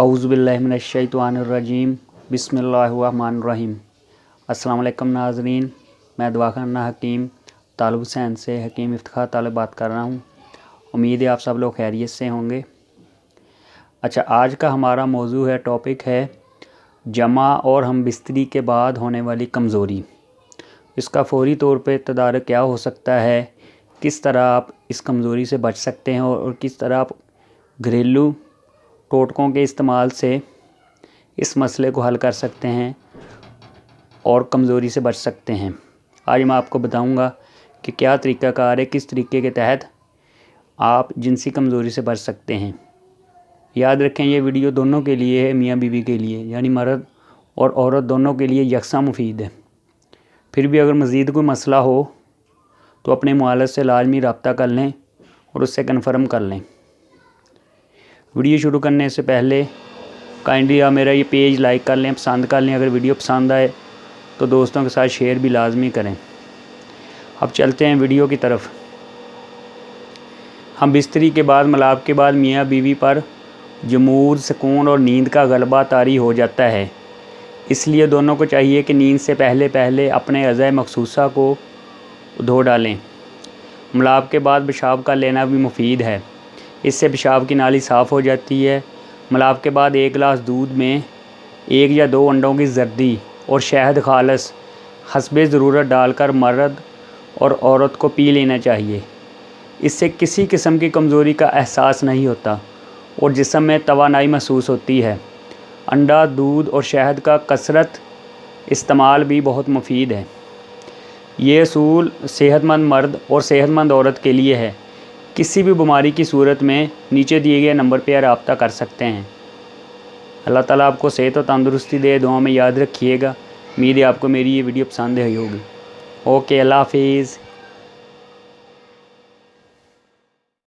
औज़ुबिल्लाहिमिनश्शैतानिर्रजीम बिस्मिल्लाहिर्रहमानिर्रहीम। अस्सलाम वालेकुम नाज़रीन, मैं दवाखाना हकीम तालिब हुसैन से हकीम इफ्तिखार तालिब बात कर रहा हूँ। उम्मीद है आप सब लोग खैरियत से होंगे। अच्छा, आज का हमारा मौजू है, टॉपिक है जमा और हम बिस्तरी के बाद होने वाली कमज़ोरी। इसका फ़ौरी तौर पे तदारक क्या हो सकता है, किस तरह आप इस कमज़ोरी से बच सकते हैं और किस तरह आप घरेलू टोटकों के इस्तेमाल से इस मसले को हल कर सकते हैं और कमज़ोरी से बच सकते हैं। आज मैं आपको बताऊंगा कि क्या तरीक़ाकार है, किस तरीके के तहत आप जिनसी कमज़ोरी से बच सकते हैं। याद रखें, ये वीडियो दोनों के लिए है, मियाँ बीवी के लिए, यानी मर्द और औरत दोनों के लिए यकसा मुफीद है। फिर भी अगर मज़ीद कोई मसला हो तो अपने मुआलिज से लाजमी रब्ता कर लें और उससे कन्फर्म कर लें। वीडियो शुरू करने से पहले काइंडली आप मेरा ये पेज लाइक कर लें, पसंद कर लें। अगर वीडियो पसंद आए तो दोस्तों के साथ शेयर भी लाजमी करें। अब चलते हैं वीडियो की तरफ। हम बिस्तरी के बाद, मलाब के बाद मियाँ बीवी पर जमूद, सुकून और नींद का गलबा तारी हो जाता है। इसलिए दोनों को चाहिए कि नींद से पहले अपने अज़ाए मखसूसा को धो डालें। मलाब के बाद पेशाब का लेना भी मुफीद है, इससे पेशाब की नाली साफ़ हो जाती है। मलाब के बाद 1 गिलास दूध में 1 या 2 अंडों की जर्दी और शहद खालस हस्बे ज़रूरत डालकर मर्द और औरत को पी लेना चाहिए। इससे किसी किस्म की कमज़ोरी का एहसास नहीं होता और जिस्म में तवानाई महसूस होती है। अंडा, दूध और शहद का कसरत इस्तेमाल भी बहुत मुफीद है। ये असूल सेहतमंद मर्द और सेहतमंद औरत के लिए है। किसी भी बीमारी की सूरत में नीचे दिए गए नंबर पर रब्ता कर सकते हैं। अल्लाह ताला आपको सेहत और तंदुरुस्ती दे। दुआ में याद रखिएगा। उम्मीद है आपको मेरी ये वीडियो पसंद आई होगी। ओके, अल्लाह हाफिज़।